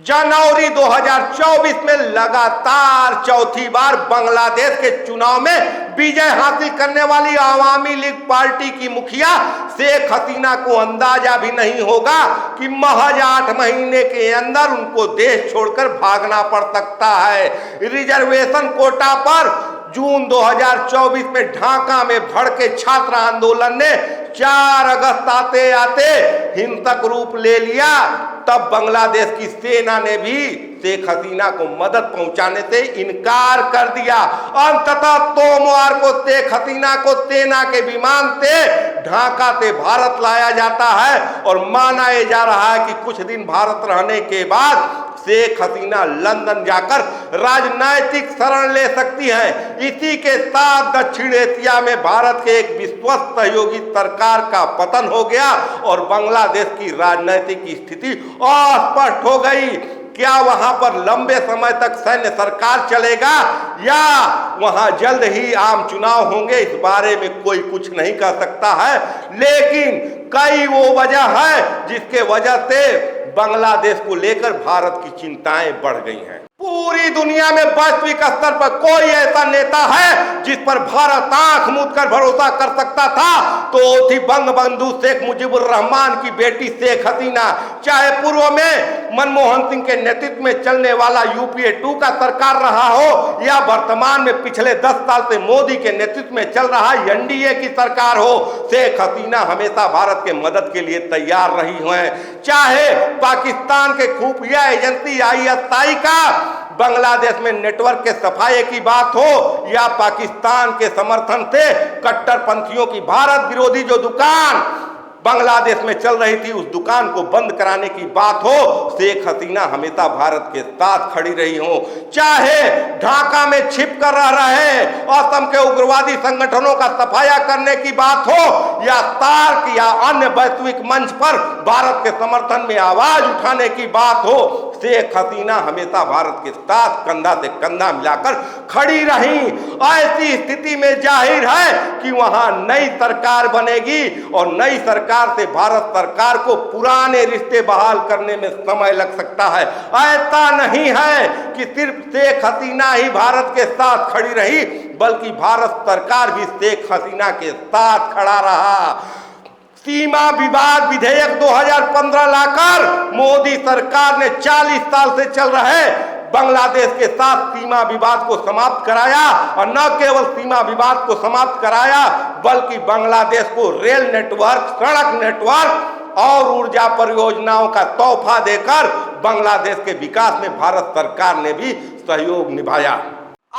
जनवरी 2024 में लगातार चौथी बार बांग्लादेश के चुनाव में विजय हासिल करने वाली आवामी लीग पार्टी की मुखिया शेख हसीना को अंदाजा भी नहीं होगा कि महज 8 महीने के अंदर उनको देश छोड़कर भागना पड़ सकता है। रिजर्वेशन कोटा पर जून 2024 में ढाका में भड़के छात्र आंदोलन ने 4 अगस्त आते आते हिंसक रूप ले लिया। तब बांग्लादेश की सेना ने भी शेख हसीना को मदद पहुंचाने से इनकार कर दिया। अंततः सोमवार को शेख हसीना को सेना के विमान से ढाका से भारत लाया जाता है और माना जा रहा है कि कुछ दिन भारत रहने के बाद शेख हसीना लंदन जाकर राजनैतिक शरण ले सकती हैं। इसी के साथ दक्षिण एशिया में भारत के एक विश्वस्त सहयोगी सरकार का पतन हो गया और बांग्लादेश की राजनीतिक स्थिति अस्पष्ट हो गई। क्या वहां पर लंबे समय तक सैन्य सरकार चलेगा या वहां जल्द ही आम चुनाव होंगे, इस बारे में कोई कुछ नहीं कह सकता है। लेकिन कई वो वजह है जिसके वजह से बांग्लादेश को लेकर भारत की चिंताएं बढ़ गई हैं। पूरी दुनिया में वैश्विक स्तर पर कोई ऐसा नेता है जिस पर भारत आंख मूंद कर भरोसा कर सकता था तो थी बंगबंधु शेख मुजीबुर रहमान की बेटी शेख हसीना। चाहे पूर्व में मनमोहन सिंह के नेतृत्व में चलने वाला यूपीए 2 का सरकार रहा हो या वर्तमान में पिछले 10 साल से मोदी के नेतृत्व में चल रहा एनडीए की सरकार हो, शेख हसीना हमेशा भारत के मदद के लिए तैयार रही हैं। चाहे पाकिस्तान के खुफिया एजेंसी आईएसआई का बांग्लादेश में नेटवर्क के सफाये की बात हो या पाकिस्तान के समर्थन से कट्टरपंथियों की भारत विरोधी जो दुकान बांग्लादेश में चल रही थी उस दुकान को बंद कराने की बात हो, शेख हसीना हमेशा भारत के साथ खड़ी रही हो। चाहे ढाका में छिप कर रह रहे असम के उग्रवादी संगठनों का सफाया करने की बात हो या सार्क या अन्य वैश्विक मंच पर भारत के समर्थन में आवाज उठाने की बात हो, शेख हसीना हमेशा भारत के साथ कंधा से कंधा मिलाकर खड़ी रही। ऐसी स्थिति में जाहिर है कि वहां नई सरकार बनेगी और नई सरकार से भारत सरकार को पुराने रिश्ते बहाल करने में समय लग सकता है। ऐसा नहीं है कि सिर्फ शेख हसीना ही भारत के साथ खड़ी रही बल्कि भारत सरकार भी शेख हसीना के साथ खड़ा रहा। सीमा विवाद विधेयक 2015 लाकर मोदी सरकार ने 40 साल से चल रहे बांग्लादेश के साथ सीमा विवाद को समाप्त कराया और न केवल सीमा विवाद को समाप्त कराया बल्कि बांग्लादेश को रेल नेटवर्क, सड़क नेटवर्क और ऊर्जा परियोजनाओं का तोहफा देकर बांग्लादेश के विकास में भारत सरकार ने भी सहयोग निभाया।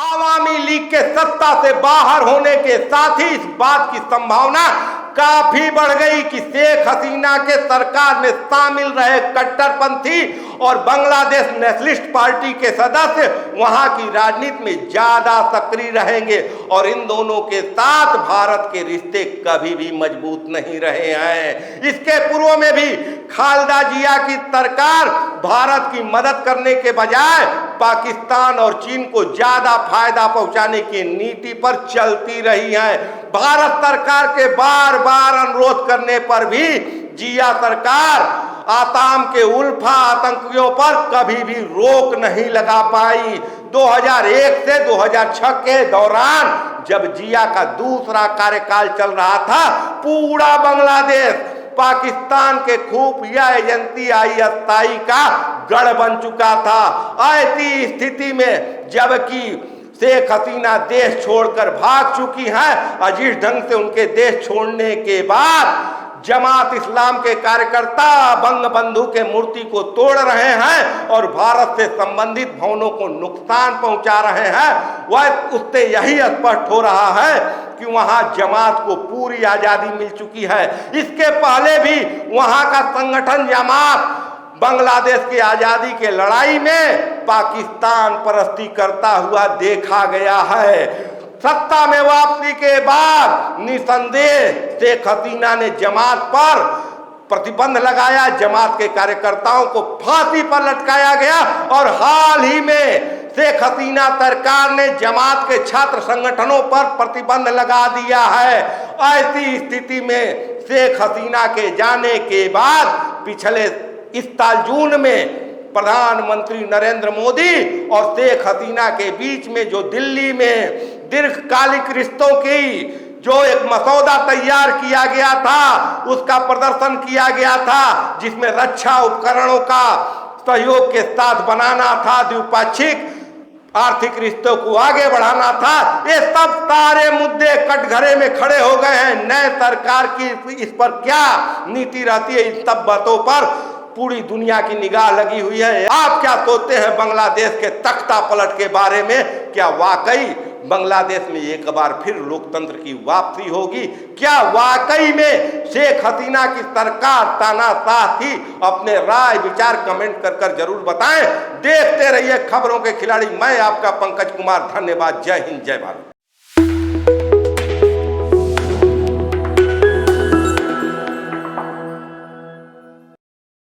आवामी लीग के सत्ता से बाहर होने के साथ ही इस बात की संभावना काफी बढ़ गई कि शेख हसीना के सरकार में शामिल रहे कट्टरपंथी और बांग्लादेश नेशनलिस्ट पार्टी के सदस्य वहां की राजनीति में ज्यादा सक्रिय रहेंगे और इन दोनों के साथ भारत के रिश्ते कभी भी मजबूत नहीं रहे हैं। इसके पूर्व में भी खालिदा जिया की सरकार भारत की मदद करने के बजाय पाकिस्तान और चीन को ज्यादा फायदा पहुंचाने की नीति पर चलती रही है। भारत सरकार के बार बार अनुरोध करने पर भी जिया सरकार आसाम के उल्फा आतंकियों पर कभी भी रोक नहीं लगा पाई। 2001 से 2006 के दौरान जब जिया का दूसरा कार्यकाल चल रहा था पूरा बांग्लादेश पाकिस्तान के खुफिया एजेंसी आईएसआई का गढ़ बन चुका था। ऐसी स्थिति में जबकि शेख हसीना देश छोड़कर भाग चुकी हैं और जिस ढंग से उनके देश छोड़ने के बाद जमात इस्लाम के कार्यकर्ता बंगबंधु के मूर्ति को तोड़ रहे हैं और भारत से संबंधित भवनों को नुकसान पहुंचा रहे हैं, वह उससे यही स्पष्ट हो रहा है कि वहां जमात को पूरी आजादी मिल चुकी है। इसके पहले भी वहां का संगठन जमात बांग्लादेश की आजादी के लड़ाई में पाकिस्तान परस्ती करता हुआ देखा गया है। सत्ता में वापसी के बाद निसंदेह शेख हसीना ने जमात पर प्रतिबंध लगाया, जमात के कार्यकर्ताओं को फांसी पर लटकाया गया और हाल ही में शेख हसीना सरकार ने जमात के छात्र संगठनों पर प्रतिबंध लगा दिया है। ऐसी स्थिति में शेख हसीना के जाने के बाद पिछले इस साल जून में प्रधानमंत्री नरेंद्र मोदी और शेख हसीना के बीच में जो दिल्ली में दीर्घकालिक रिश्तों की जो एक मसौदा तैयार किया गया था, उसका प्रदर्शन किया गया था, जिसमें रक्षा उपकरणों का सहयोग के साथ बनाना था, द्विपक्षीय आर्थिक रिश्तों को आगे बढ़ाना था, ये सब सारे मुद्दे कटघरे में खड़े हो गए हैं। नए सरकार की इस पर क्या नीति रहती है, इन सब बातों पर पूरी दुनिया की निगाह लगी हुई है। आप क्या सोचते हैं बांग्लादेश के तख्ता पलट के बारे में? क्या वाकई बांग्लादेश में एक बार फिर लोकतंत्र की वापसी होगी? क्या वाकई में शेख हसीना की सरकार तानाशाह थी? अपने राय विचार कमेंट कर जरूर बताएं। देखते रहिए खबरों के खिलाड़ी। मैं आपका पंकज कुमार। धन्यवाद। जय हिंद, जय भारत।